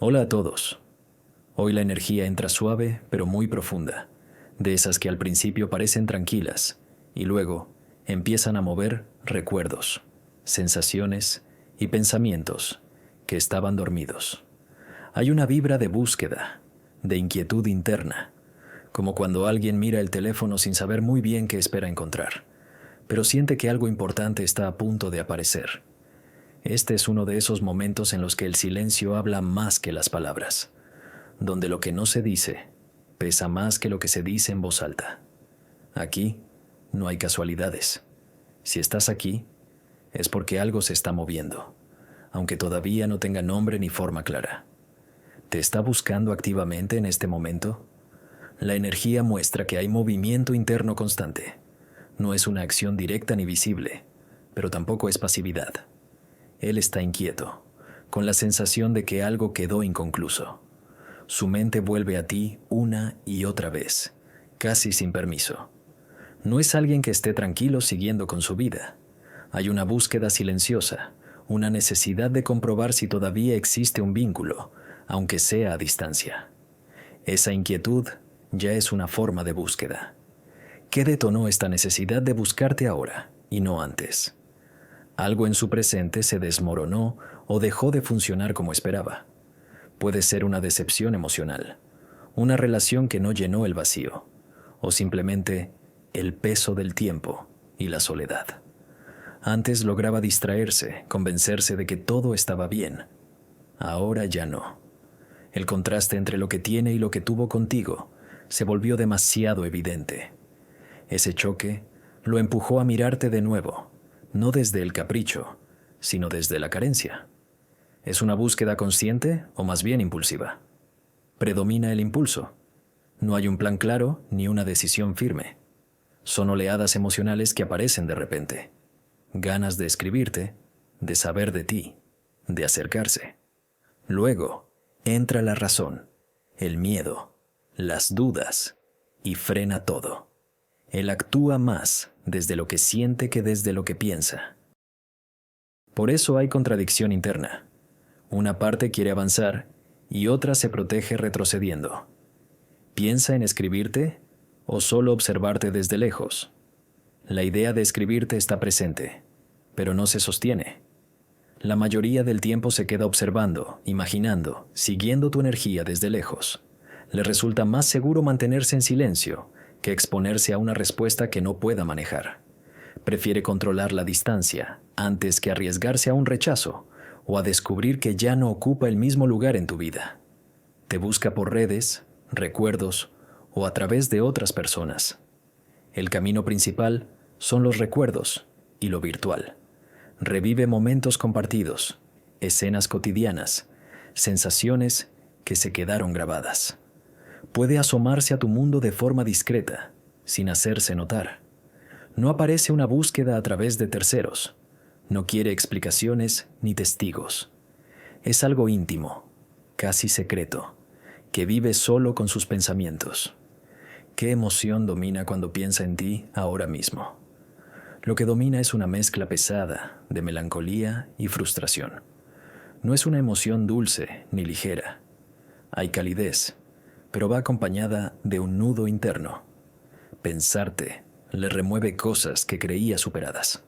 Hola a todos. Hoy la energía entra suave pero muy profunda, de esas que al principio parecen tranquilas y luego empiezan a mover recuerdos, sensaciones y pensamientos que estaban dormidos. Hay una vibra de búsqueda, de inquietud interna, como cuando alguien mira el teléfono sin saber muy bien qué espera encontrar, pero siente que algo importante está a punto de aparecer. Este es uno de esos momentos en los que el silencio habla más que las palabras, donde lo que no se dice pesa más que lo que se dice en voz alta. Aquí no hay casualidades. Si estás aquí, es porque algo se está moviendo, aunque todavía no tenga nombre ni forma clara. ¿Te está buscando activamente en este momento? La energía muestra que hay movimiento interno constante. No es una acción directa ni visible, pero tampoco es pasividad. Él está inquieto, con la sensación de que algo quedó inconcluso. Su mente vuelve a ti una y otra vez, casi sin permiso. No es alguien que esté tranquilo siguiendo con su vida. Hay una búsqueda silenciosa, una necesidad de comprobar si todavía existe un vínculo, aunque sea a distancia. Esa inquietud ya es una forma de búsqueda. ¿Qué detonó esta necesidad de buscarte ahora y no antes? Algo en su presente se desmoronó o dejó de funcionar como esperaba. Puede ser una decepción emocional, una relación que no llenó el vacío, o simplemente el peso del tiempo y la soledad. Antes lograba distraerse, convencerse de que todo estaba bien. Ahora ya no. El contraste entre lo que tiene y lo que tuvo contigo se volvió demasiado evidente. Ese choque lo empujó a mirarte de nuevo, no desde el capricho, sino desde la carencia. ¿Es una búsqueda consciente o más bien impulsiva? Predomina el impulso. No hay un plan claro ni una decisión firme. Son oleadas emocionales que aparecen de repente. Ganas de escribirte, de saber de ti, de acercarse. Luego entra la razón, el miedo, las dudas y frena todo. Él actúa más desde lo que siente que desde lo que piensa. Por eso hay contradicción interna. Una parte quiere avanzar y otra se protege retrocediendo. ¿Piensa en escribirte o solo observarte desde lejos? La idea de escribirte está presente, pero no se sostiene. La mayoría del tiempo se queda observando, imaginando, siguiendo tu energía desde lejos. Le resulta más seguro mantenerse en silencio que exponerse a una respuesta que no pueda manejar. Prefiere controlar la distancia antes que arriesgarse a un rechazo o a descubrir que ya no ocupa el mismo lugar en tu vida. Te busca por redes, recuerdos o a través de otras personas. El camino principal son los recuerdos y lo virtual. Revive momentos compartidos, escenas cotidianas, sensaciones que se quedaron grabadas. Puede asomarse a tu mundo de forma discreta, sin hacerse notar. No aparece una búsqueda a través de terceros. No quiere explicaciones ni testigos. Es algo íntimo, casi secreto, que vive solo con sus pensamientos. ¿Qué emoción domina cuando piensa en ti ahora mismo? Lo que domina es una mezcla pesada de melancolía y frustración. No es una emoción dulce ni ligera. Hay calidez, pero va acompañada de un nudo interno. Pensarte le remueve cosas que creía superadas.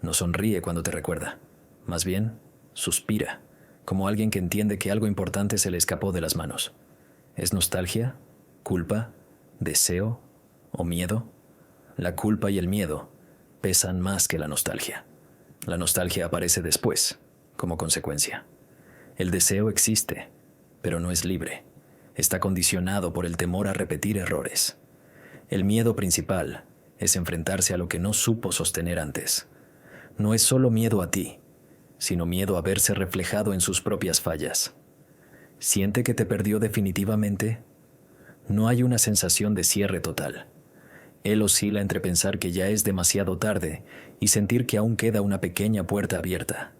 No sonríe cuando te recuerda. Más bien, suspira, como alguien que entiende que algo importante se le escapó de las manos. ¿Es nostalgia? ¿Culpa? ¿Deseo? ¿O miedo? La culpa y el miedo pesan más que la nostalgia. La nostalgia aparece después, como consecuencia. El deseo existe, pero no es libre. Está condicionado por el temor a repetir errores. El miedo principal es enfrentarse a lo que no supo sostener antes. No es solo miedo a ti, sino miedo a verse reflejado en sus propias fallas. ¿Siente que te perdió definitivamente? No hay una sensación de cierre total. Él oscila entre pensar que ya es demasiado tarde y sentir que aún queda una pequeña puerta abierta.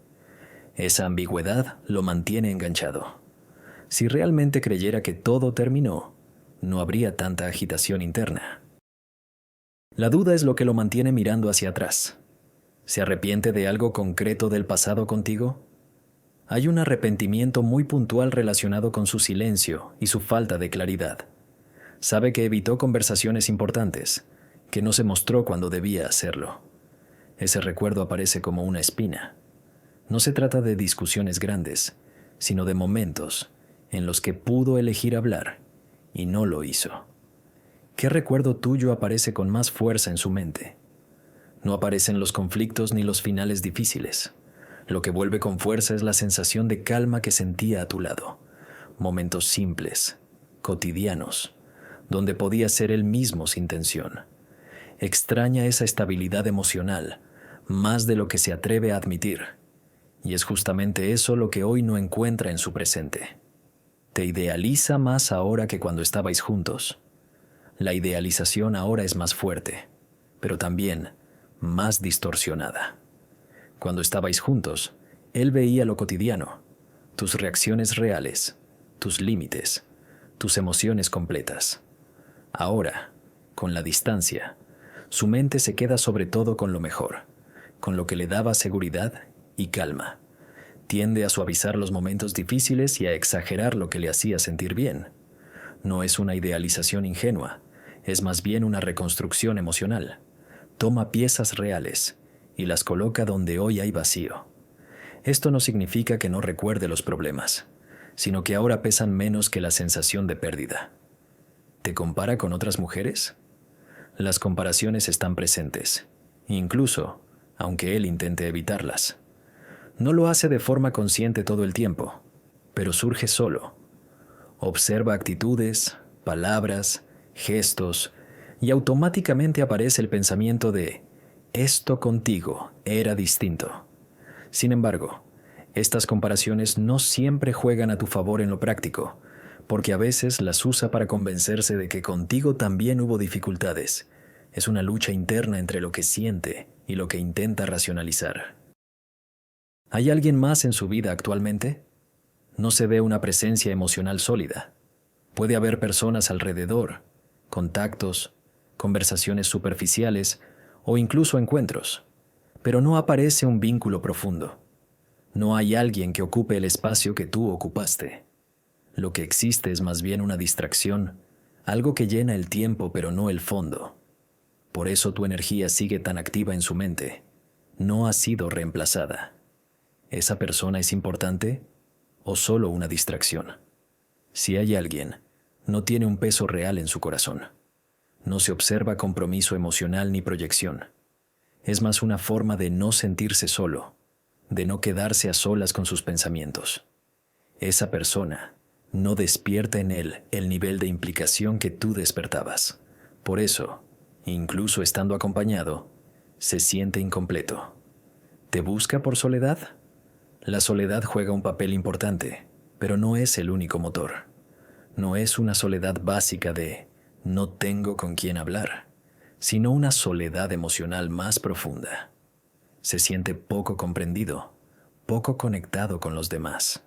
Esa ambigüedad lo mantiene enganchado. Si realmente creyera que todo terminó, no habría tanta agitación interna. La duda es lo que lo mantiene mirando hacia atrás. ¿Se arrepiente de algo concreto del pasado contigo? Hay un arrepentimiento muy puntual relacionado con su silencio y su falta de claridad. Sabe que evitó conversaciones importantes, que no se mostró cuando debía hacerlo. Ese recuerdo aparece como una espina. No se trata de discusiones grandes, sino de momentos en los que pudo elegir hablar y no lo hizo. ¿Qué recuerdo tuyo aparece con más fuerza en su mente? No aparecen los conflictos ni los finales difíciles. Lo que vuelve con fuerza es la sensación de calma que sentía a tu lado. Momentos simples, cotidianos, donde podía ser él mismo sin tensión. Extraña esa estabilidad emocional, más de lo que se atreve a admitir. Y es justamente eso lo que hoy no encuentra en su presente. Te idealiza más ahora que cuando estabais juntos. La idealización ahora es más fuerte, pero también más distorsionada. Cuando estabais juntos, él veía lo cotidiano, tus reacciones reales, tus límites, tus emociones completas. Ahora, con la distancia, su mente se queda sobre todo con lo mejor, con lo que le daba seguridad y calma. Tiende a suavizar los momentos difíciles y a exagerar lo que le hacía sentir bien. No es una idealización ingenua, es más bien una reconstrucción emocional. Toma piezas reales y las coloca donde hoy hay vacío. Esto no significa que no recuerde los problemas, sino que ahora pesan menos que la sensación de pérdida. ¿Te compara con otras mujeres? Las comparaciones están presentes, incluso aunque él intente evitarlas. No lo hace de forma consciente todo el tiempo, pero surge solo. Observa actitudes, palabras, gestos, y automáticamente aparece el pensamiento de «esto contigo era distinto». Sin embargo, estas comparaciones no siempre juegan a tu favor en lo práctico, porque a veces las usa para convencerse de que contigo también hubo dificultades. Es una lucha interna entre lo que siente y lo que intenta racionalizar. ¿Hay alguien más en su vida actualmente? No se ve una presencia emocional sólida. Puede haber personas alrededor, contactos, conversaciones superficiales o incluso encuentros, pero no aparece un vínculo profundo. No hay alguien que ocupe el espacio que tú ocupaste. Lo que existe es más bien una distracción, algo que llena el tiempo pero no el fondo. Por eso tu energía sigue tan activa en su mente. No ha sido reemplazada. ¿Esa persona es importante o solo una distracción? Si hay alguien, no tiene un peso real en su corazón. No se observa compromiso emocional ni proyección. Es más una forma de no sentirse solo, de no quedarse a solas con sus pensamientos. Esa persona no despierta en él el nivel de implicación que tú despertabas. Por eso, incluso estando acompañado, se siente incompleto. ¿Te busca por soledad? La soledad juega un papel importante, pero no es el único motor. No es una soledad básica de no tengo con quién hablar, sino una soledad emocional más profunda. Se siente poco comprendido, poco conectado con los demás.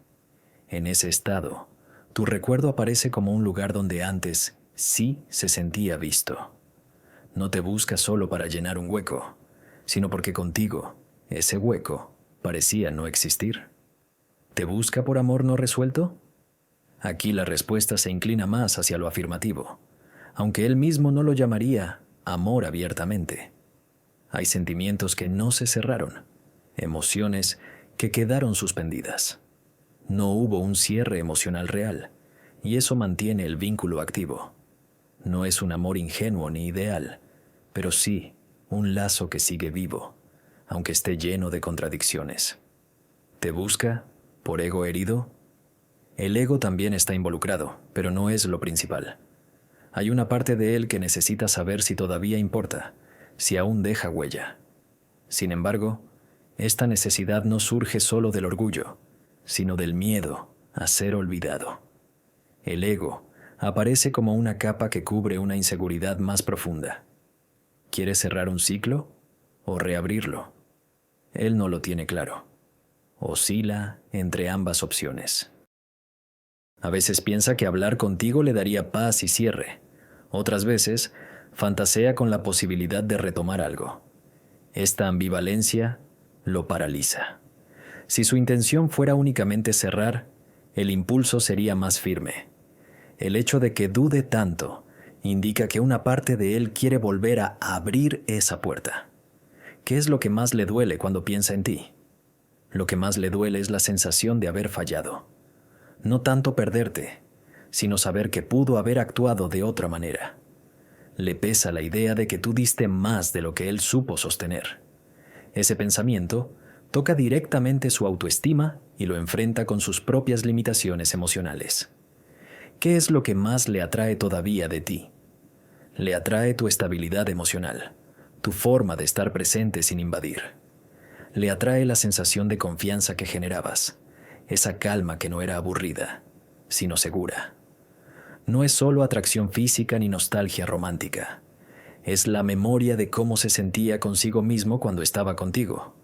En ese estado, tu recuerdo aparece como un lugar donde antes sí se sentía visto. No te busca solo para llenar un hueco, sino porque contigo ese hueco parecía no existir. ¿Te busca por amor no resuelto? Aquí la respuesta se inclina más hacia lo afirmativo, aunque él mismo no lo llamaría amor abiertamente. Hay sentimientos que no se cerraron, emociones que quedaron suspendidas. No hubo un cierre emocional real, y eso mantiene el vínculo activo. No es un amor ingenuo ni ideal, pero sí un lazo que sigue vivo, aunque esté lleno de contradicciones. ¿Te busca por ego herido? El ego también está involucrado, pero no es lo principal. Hay una parte de él que necesita saber si todavía importa, si aún deja huella. Sin embargo, esta necesidad no surge solo del orgullo, sino del miedo a ser olvidado. El ego aparece como una capa que cubre una inseguridad más profunda. ¿Quiere cerrar un ciclo o reabrirlo? Él no lo tiene claro. Oscila entre ambas opciones. A veces piensa que hablar contigo le daría paz y cierre. Otras veces, fantasea con la posibilidad de retomar algo. Esta ambivalencia lo paraliza. Si su intención fuera únicamente cerrar, el impulso sería más firme. El hecho de que dude tanto indica que una parte de él quiere volver a abrir esa puerta. ¿Qué es lo que más le duele cuando piensa en ti? Lo que más le duele es la sensación de haber fallado. No tanto perderte, sino saber que pudo haber actuado de otra manera. Le pesa la idea de que tú diste más de lo que él supo sostener. Ese pensamiento toca directamente su autoestima y lo enfrenta con sus propias limitaciones emocionales. ¿Qué es lo que más le atrae todavía de ti? Le atrae tu estabilidad emocional, tu forma de estar presente sin invadir. Le atrae la sensación de confianza que generabas, esa calma que no era aburrida, sino segura. No es solo atracción física ni nostalgia romántica. Es la memoria de cómo se sentía consigo mismo cuando estaba contigo.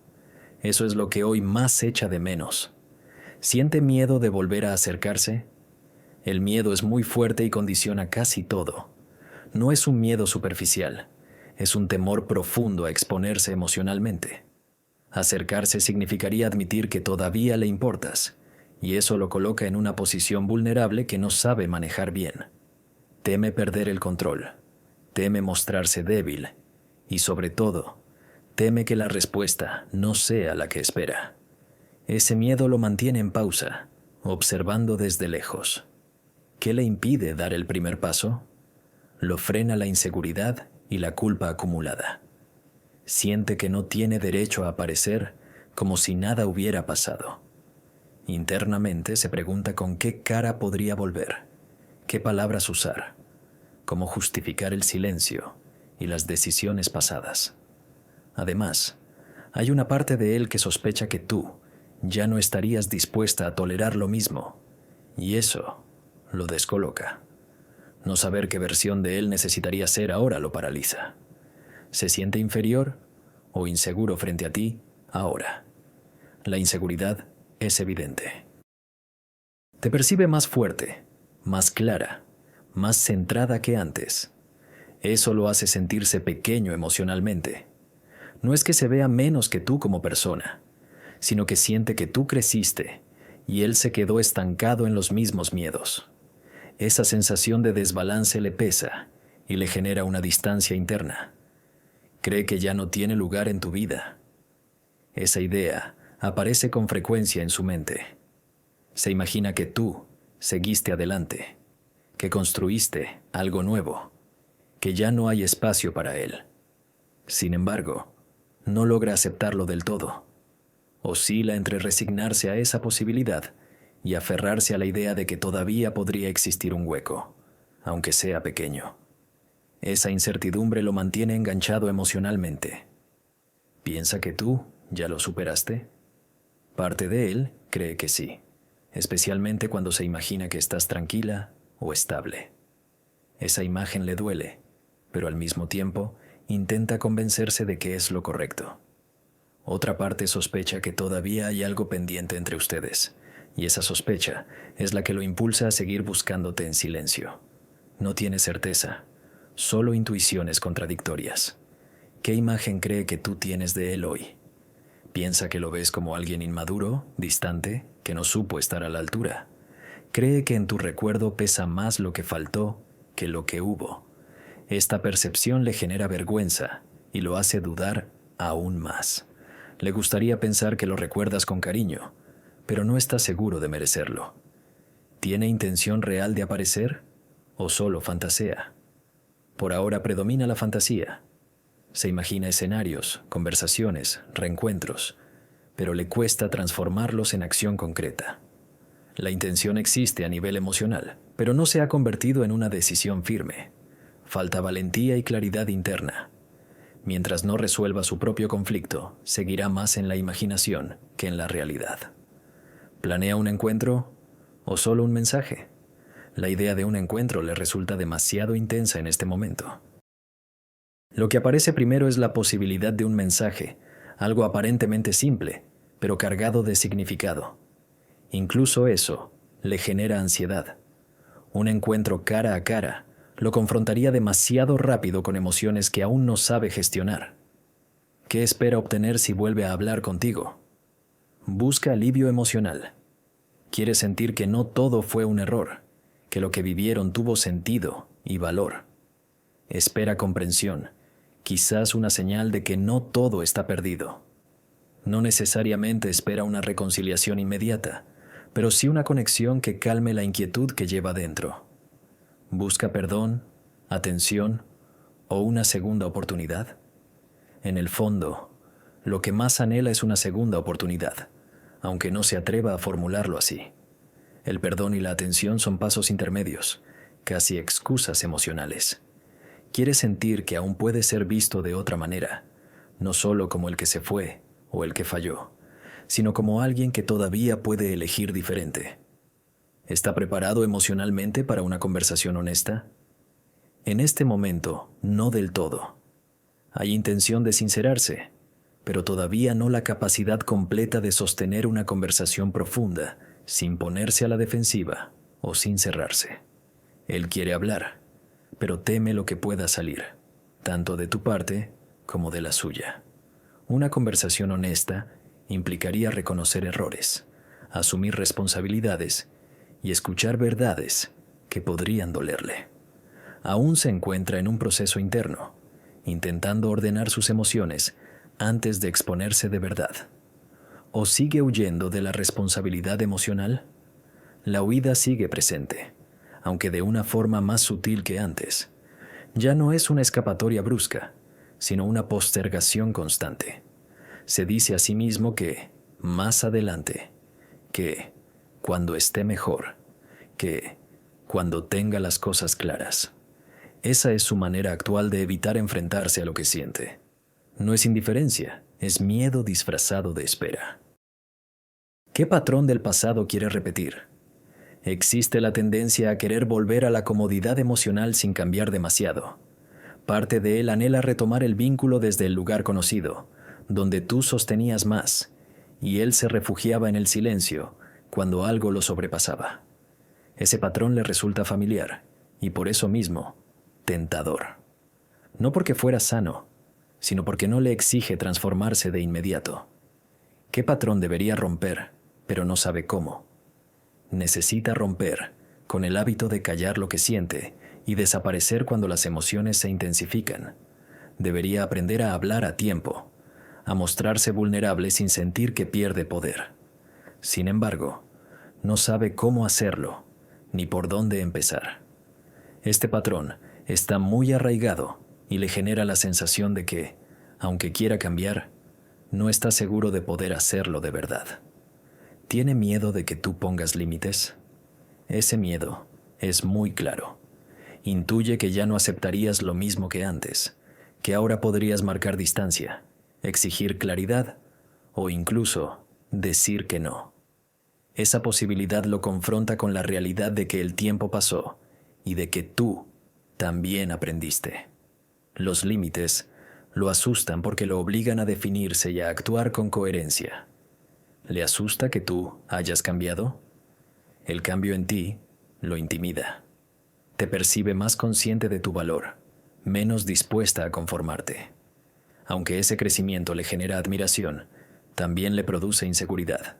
Eso es lo que hoy más echa de menos. ¿Siente miedo de volver a acercarse? El miedo es muy fuerte y condiciona casi todo. No es un miedo superficial, es un temor profundo a exponerse emocionalmente. Acercarse significaría admitir que todavía le importas, y eso lo coloca en una posición vulnerable que no sabe manejar bien. Teme perder el control, teme mostrarse débil, y sobre todo, teme que la respuesta no sea la que espera. Ese miedo lo mantiene en pausa, observando desde lejos. ¿Qué le impide dar el primer paso? Lo frena la inseguridad y la culpa acumulada. Siente que no tiene derecho a aparecer como si nada hubiera pasado. Internamente se pregunta con qué cara podría volver, qué palabras usar, cómo justificar el silencio y las decisiones pasadas. Además, hay una parte de él que sospecha que tú ya no estarías dispuesta a tolerar lo mismo, y eso lo descoloca. No saber qué versión de él necesitaría ser ahora lo paraliza. ¿Se siente inferior o inseguro frente a ti ahora? La inseguridad es evidente. Te percibe más fuerte, más clara, más centrada que antes. Eso lo hace sentirse pequeño emocionalmente. No es que se vea menos que tú como persona, sino que siente que tú creciste y él se quedó estancado en los mismos miedos. Esa sensación de desbalance le pesa y le genera una distancia interna. Cree que ya no tiene lugar en tu vida. Esa idea aparece con frecuencia en su mente. Se imagina que tú seguiste adelante, que construiste algo nuevo, que ya no hay espacio para él. Sin embargo, no logra aceptarlo del todo. Oscila entre resignarse a esa posibilidad y aferrarse a la idea de que todavía podría existir un hueco, aunque sea pequeño. Esa incertidumbre lo mantiene enganchado emocionalmente. ¿Piensa que tú ya lo superaste? Parte de él cree que sí, especialmente cuando se imagina que estás tranquila o estable. Esa imagen le duele, pero al mismo tiempo intenta convencerse de que es lo correcto. Otra parte sospecha que todavía hay algo pendiente entre ustedes, y esa sospecha es la que lo impulsa a seguir buscándote en silencio. No tiene certeza, solo intuiciones contradictorias. ¿Qué imagen cree que tú tienes de él hoy? ¿Piensa que lo ves como alguien inmaduro, distante, que no supo estar a la altura? ¿Cree que en tu recuerdo pesa más lo que faltó que lo que hubo? Esta percepción le genera vergüenza y lo hace dudar aún más. Le gustaría pensar que lo recuerdas con cariño, pero no está seguro de merecerlo. ¿Tiene intención real de aparecer o solo fantasea? Por ahora predomina la fantasía. Se imagina escenarios, conversaciones, reencuentros, pero le cuesta transformarlos en acción concreta. La intención existe a nivel emocional, pero no se ha convertido en una decisión firme. Falta valentía y claridad interna. Mientras no resuelva su propio conflicto, seguirá más en la imaginación que en la realidad. ¿Planea un encuentro o solo un mensaje? La idea de un encuentro le resulta demasiado intensa en este momento. Lo que aparece primero es la posibilidad de un mensaje, algo aparentemente simple, pero cargado de significado. Incluso eso le genera ansiedad. Un encuentro cara a cara lo confrontaría demasiado rápido con emociones que aún no sabe gestionar. ¿Qué espera obtener si vuelve a hablar contigo? Busca alivio emocional. Quieres sentir que no todo fue un error, que lo que vivieron tuvo sentido y valor. Espera comprensión, quizás una señal de que no todo está perdido. No necesariamente espera una reconciliación inmediata, pero sí una conexión que calme la inquietud que lleva dentro. Busca perdón, atención o una segunda oportunidad. En el fondo, lo que más anhela es una segunda oportunidad, aunque no se atreva a formularlo así. El perdón y la atención son pasos intermedios, casi excusas emocionales. Quiere sentir que aún puede ser visto de otra manera, no solo como el que se fue o el que falló, sino como alguien que todavía puede elegir diferente. ¿Está preparado emocionalmente para una conversación honesta? En este momento, no del todo. Hay intención de sincerarse, pero todavía no la capacidad completa de sostener una conversación profunda, sin ponerse a la defensiva o sin cerrarse. Él quiere hablar, pero teme lo que pueda salir, tanto de tu parte como de la suya. Una conversación honesta implicaría reconocer errores, asumir responsabilidades y escuchar verdades que podrían dolerle. Aún se encuentra en un proceso interno, intentando ordenar sus emociones antes de exponerse de verdad. ¿O sigue huyendo de la responsabilidad emocional? La huida sigue presente, aunque de una forma más sutil que antes. Ya no es una escapatoria brusca, sino una postergación constante. Se dice a sí mismo que más adelante, que cuando esté mejor, que cuando tenga las cosas claras. Esa es su manera actual de evitar enfrentarse a lo que siente. No es indiferencia, es miedo disfrazado de espera. ¿Qué patrón del pasado quiere repetir? Existe la tendencia a querer volver a la comodidad emocional sin cambiar demasiado. Parte de él anhela retomar el vínculo desde el lugar conocido, donde tú sostenías más, y él se refugiaba en el silencio cuando algo lo sobrepasaba. Ese patrón le resulta familiar, y por eso mismo, tentador. No porque fuera sano, sino porque no le exige transformarse de inmediato. ¿Qué patrón debería romper, pero no sabe cómo? Necesita romper con el hábito de callar lo que siente y desaparecer cuando las emociones se intensifican. Debería aprender a hablar a tiempo, a mostrarse vulnerable sin sentir que pierde poder. Sin embargo, no sabe cómo hacerlo, ni por dónde empezar. Este patrón está muy arraigado y le genera la sensación de que, aunque quiera cambiar, no está seguro de poder hacerlo de verdad. ¿Tiene miedo de que tú pongas límites? Ese miedo es muy claro. Intuye que ya no aceptarías lo mismo que antes, que ahora podrías marcar distancia, exigir claridad o incluso decir que no. Esa posibilidad lo confronta con la realidad de que el tiempo pasó y de que tú también aprendiste. Los límites lo asustan porque lo obligan a definirse y a actuar con coherencia. ¿Le asusta que tú hayas cambiado? El cambio en ti lo intimida. Te percibe más consciente de tu valor, menos dispuesta a conformarte. Aunque ese crecimiento le genera admiración, también le produce inseguridad.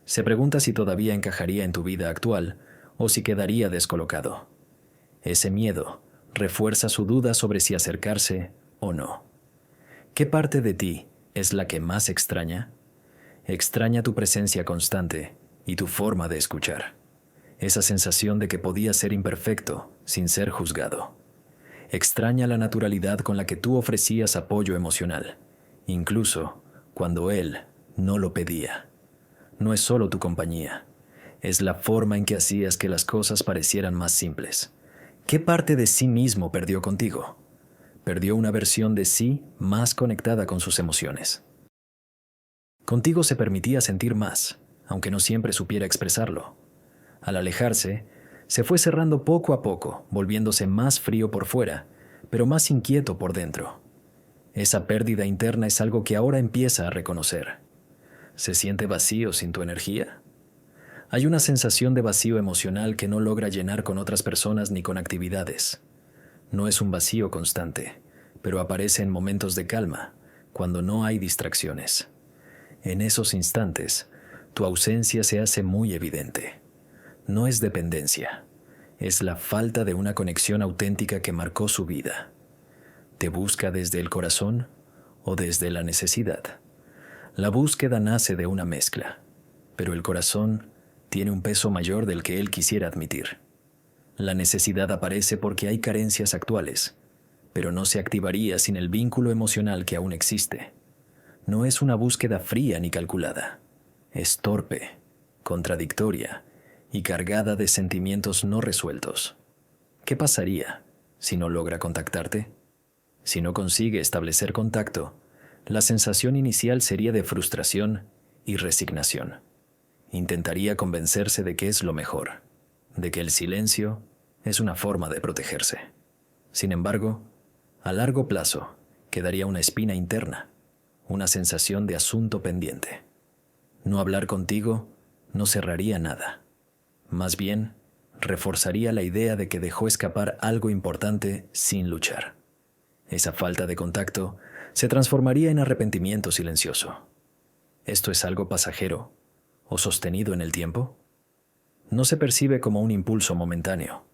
Se pregunta si todavía encajaría en tu vida actual o si quedaría descolocado. Ese miedo refuerza su duda sobre si acercarse o no. ¿Qué parte de ti es la que más extraña? Extraña tu presencia constante y tu forma de escuchar. Esa sensación de que podías ser imperfecto sin ser juzgado. Extraña la naturalidad con la que tú ofrecías apoyo emocional, incluso cuando él no lo pedía. No es solo tu compañía, es la forma en que hacías que las cosas parecieran más simples. ¿Qué parte de sí mismo perdió contigo? Perdió una versión de sí más conectada con sus emociones. Contigo se permitía sentir más, aunque no siempre supiera expresarlo. Al alejarse, se fue cerrando poco a poco, volviéndose más frío por fuera, pero más inquieto por dentro. Esa pérdida interna es algo que ahora empieza a reconocer. ¿Se siente vacío sin tu energía? Hay una sensación de vacío emocional que no logra llenar con otras personas ni con actividades. No es un vacío constante, pero aparece en momentos de calma, cuando no hay distracciones. En esos instantes, tu ausencia se hace muy evidente. No es dependencia, es la falta de una conexión auténtica que marcó su vida. ¿Te busca desde el corazón o desde la necesidad? La búsqueda nace de una mezcla, pero el corazón tiene un peso mayor del que él quisiera admitir. La necesidad aparece porque hay carencias actuales, pero no se activaría sin el vínculo emocional que aún existe. No es una búsqueda fría ni calculada. Es torpe, contradictoria y cargada de sentimientos no resueltos. ¿Qué pasaría si no logra contactarte? Si no consigue establecer contacto, la sensación inicial sería de frustración y resignación. Intentaría convencerse de que es lo mejor, de que el silencio es una forma de protegerse. Sin embargo, a largo plazo quedaría una espina interna, una sensación de asunto pendiente. No hablar contigo no cerraría nada. Más bien, reforzaría la idea de que dejó escapar algo importante sin luchar. Esa falta de contacto se transformaría en arrepentimiento silencioso. ¿Esto es algo pasajero o sostenido en el tiempo? No se percibe como un impulso momentáneo.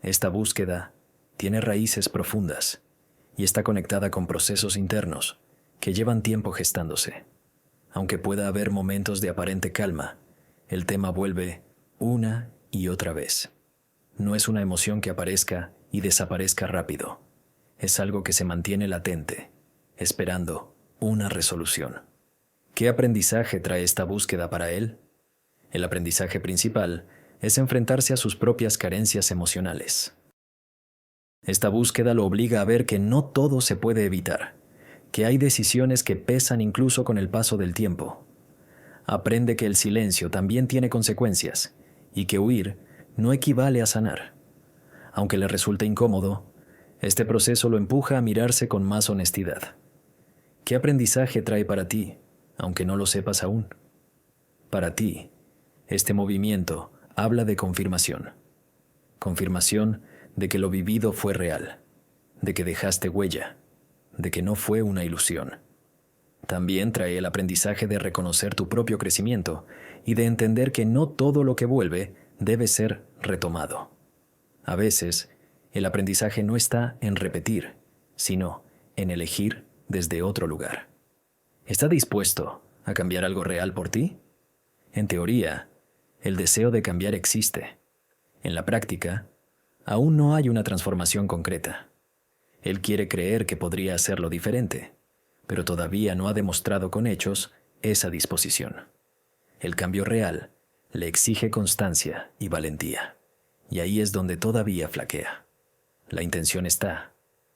Esta búsqueda tiene raíces profundas y está conectada con procesos internos que llevan tiempo gestándose. Aunque pueda haber momentos de aparente calma, el tema vuelve una y otra vez. No es una emoción que aparezca y desaparezca rápido. Es algo que se mantiene latente, esperando una resolución. ¿Qué aprendizaje trae esta búsqueda para él? El aprendizaje principal es enfrentarse a sus propias carencias emocionales. Esta búsqueda lo obliga a ver que no todo se puede evitar, que hay decisiones que pesan incluso con el paso del tiempo. Aprende que el silencio también tiene consecuencias y que huir no equivale a sanar. Aunque le resulte incómodo, este proceso lo empuja a mirarse con más honestidad. ¿Qué aprendizaje trae para ti, aunque no lo sepas aún? Para ti, este movimiento habla de confirmación. Confirmación de que lo vivido fue real, de que dejaste huella, de que no fue una ilusión. También trae el aprendizaje de reconocer tu propio crecimiento y de entender que no todo lo que vuelve debe ser retomado. A veces, el aprendizaje no está en repetir, sino en elegir desde otro lugar. ¿Está dispuesto a cambiar algo real por ti? En teoría, el deseo de cambiar existe. En la práctica, aún no hay una transformación concreta. Él quiere creer que podría hacerlo diferente, pero todavía no ha demostrado con hechos esa disposición. El cambio real le exige constancia y valentía, y ahí es donde todavía flaquea. La intención está,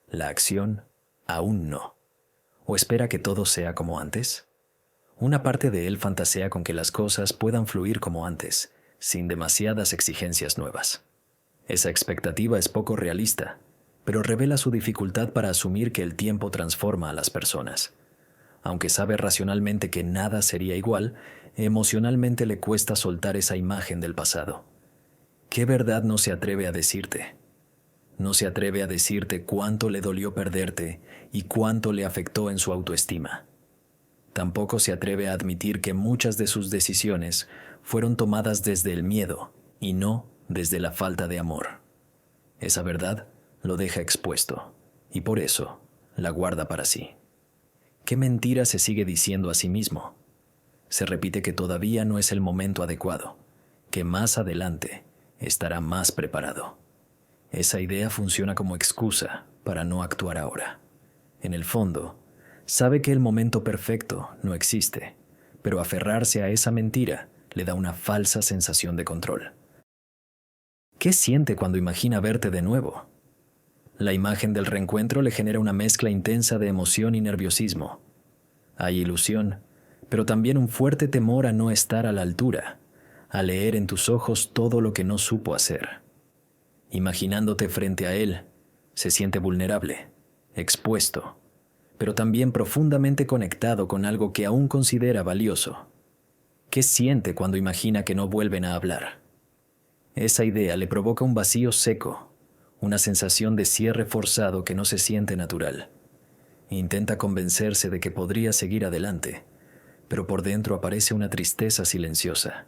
la acción aún no. ¿O espera que todo sea como antes? Una parte de él fantasea con que las cosas puedan fluir como antes, sin demasiadas exigencias nuevas. Esa expectativa es poco realista, pero revela su dificultad para asumir que el tiempo transforma a las personas. Aunque sabe racionalmente que nada sería igual, emocionalmente le cuesta soltar esa imagen del pasado. ¿Qué verdad no se atreve a decirte? No se atreve a decirte cuánto le dolió perderte y cuánto le afectó en su autoestima. Tampoco se atreve a admitir que muchas de sus decisiones fueron tomadas desde el miedo y no desde la falta de amor. Esa verdad lo deja expuesto y por eso la guarda para sí. ¿Qué mentira se sigue diciendo a sí mismo? Se repite que todavía no es el momento adecuado, que más adelante estará más preparado. Esa idea funciona como excusa para no actuar ahora. En el fondo, sabe que el momento perfecto no existe, pero aferrarse a esa mentira le da una falsa sensación de control. ¿Qué siente cuando imagina verte de nuevo? La imagen del reencuentro le genera una mezcla intensa de emoción y nerviosismo. Hay ilusión, pero también un fuerte temor a no estar a la altura, a leer en tus ojos todo lo que no supo hacer. Imaginándote frente a él, se siente vulnerable, expuesto, pero también profundamente conectado con algo que aún considera valioso. ¿Qué siente cuando imagina que no vuelven a hablar? Esa idea le provoca un vacío seco, una sensación de cierre forzado que no se siente natural. Intenta convencerse de que podría seguir adelante, pero por dentro aparece una tristeza silenciosa,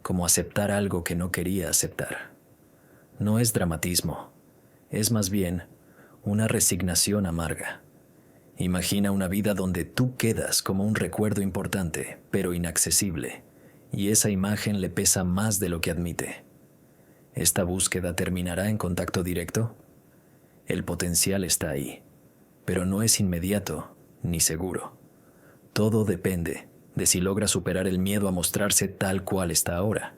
como aceptar algo que no quería aceptar. No es dramatismo, es más bien una resignación amarga. Imagina una vida donde tú quedas como un recuerdo importante, pero inaccesible, y esa imagen le pesa más de lo que admite. ¿Esta búsqueda terminará en contacto directo? El potencial está ahí, pero no es inmediato ni seguro. Todo depende de si logra superar el miedo a mostrarse tal cual está ahora.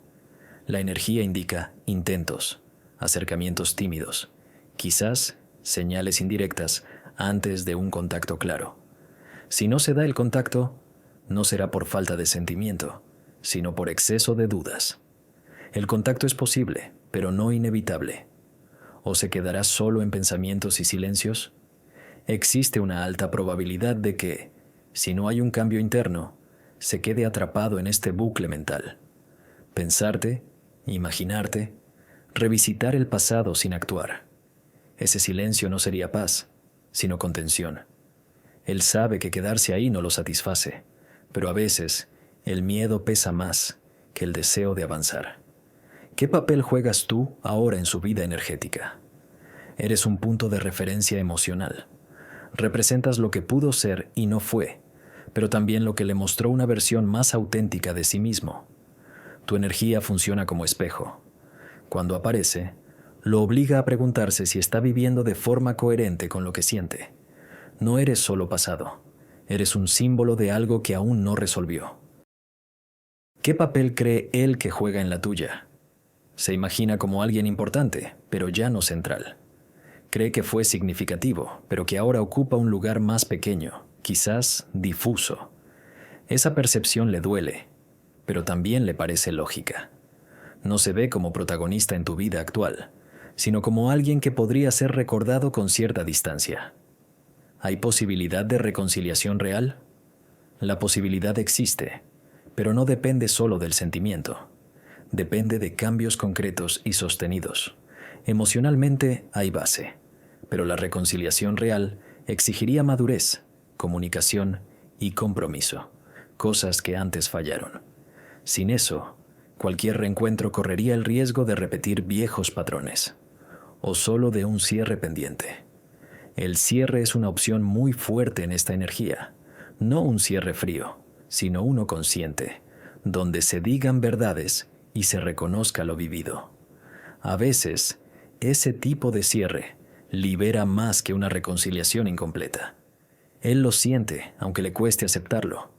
La energía indica intentos, acercamientos tímidos, quizás señales indirectas antes de un contacto claro. Si no se da el contacto, no será por falta de sentimiento, sino por exceso de dudas. El contacto es posible, pero no inevitable. ¿O se quedará solo en pensamientos y silencios? Existe una alta probabilidad de que, si no hay un cambio interno, se quede atrapado en este bucle mental. Pensarte, imaginarte, revisitar el pasado sin actuar. Ese silencio no sería paz, sino contención. Él sabe que quedarse ahí no lo satisface, pero a veces el miedo pesa más que el deseo de avanzar. ¿Qué papel juegas tú ahora en su vida energética? Eres un punto de referencia emocional. Representas lo que pudo ser y no fue, pero también lo que le mostró una versión más auténtica de sí mismo. Tu energía funciona como espejo. Cuando aparece, lo obliga a preguntarse si está viviendo de forma coherente con lo que siente. No eres solo pasado, eres un símbolo de algo que aún no resolvió. ¿Qué papel cree él que juega en la tuya? Se imagina como alguien importante, pero ya no central. Cree que fue significativo, pero que ahora ocupa un lugar más pequeño, quizás difuso. Esa percepción le duele, pero también le parece lógica. No se ve como protagonista en tu vida actual, sino como alguien que podría ser recordado con cierta distancia. ¿Hay posibilidad de reconciliación real? La posibilidad existe, pero no depende solo del sentimiento. Depende de cambios concretos y sostenidos. Emocionalmente hay base, pero la reconciliación real exigiría madurez, comunicación y compromiso, cosas que antes fallaron. Sin eso, cualquier reencuentro correría el riesgo de repetir viejos patrones, o solo de un cierre pendiente. El cierre es una opción muy fuerte en esta energía, no un cierre frío, sino uno consciente, donde se digan verdades y se reconozca lo vivido. A veces, ese tipo de cierre libera más que una reconciliación incompleta. Él lo siente, aunque le cueste aceptarlo.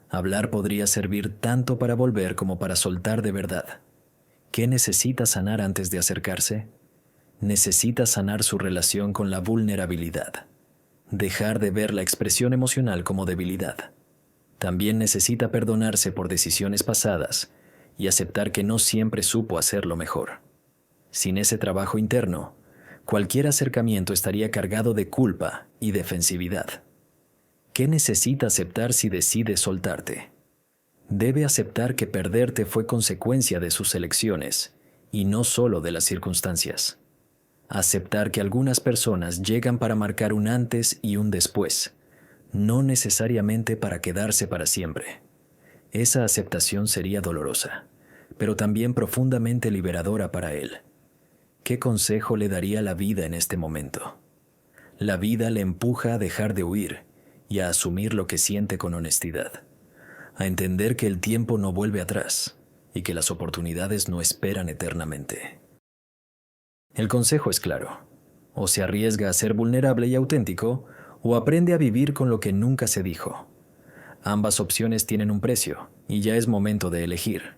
Hablar podría servir tanto para volver como para soltar de verdad. ¿Qué necesita sanar antes de acercarse? Necesita sanar su relación con la vulnerabilidad. Dejar de ver la expresión emocional como debilidad. También necesita perdonarse por decisiones pasadas y aceptar que no siempre supo hacerlo mejor. Sin ese trabajo interno, cualquier acercamiento estaría cargado de culpa y defensividad. ¿Qué necesita aceptar si decide soltarte? Debe aceptar que perderte fue consecuencia de sus elecciones y no solo de las circunstancias. Aceptar que algunas personas llegan para marcar un antes y un después, no necesariamente para quedarse para siempre. Esa aceptación sería dolorosa, pero también profundamente liberadora para él. ¿Qué consejo le daría la vida en este momento? La vida le empuja a dejar de huir y a asumir lo que siente con honestidad, a entender que el tiempo no vuelve atrás y que las oportunidades no esperan eternamente. El consejo es claro: o se arriesga a ser vulnerable y auténtico, o aprende a vivir con lo que nunca se dijo. Ambas opciones tienen un precio, y ya es momento de elegir.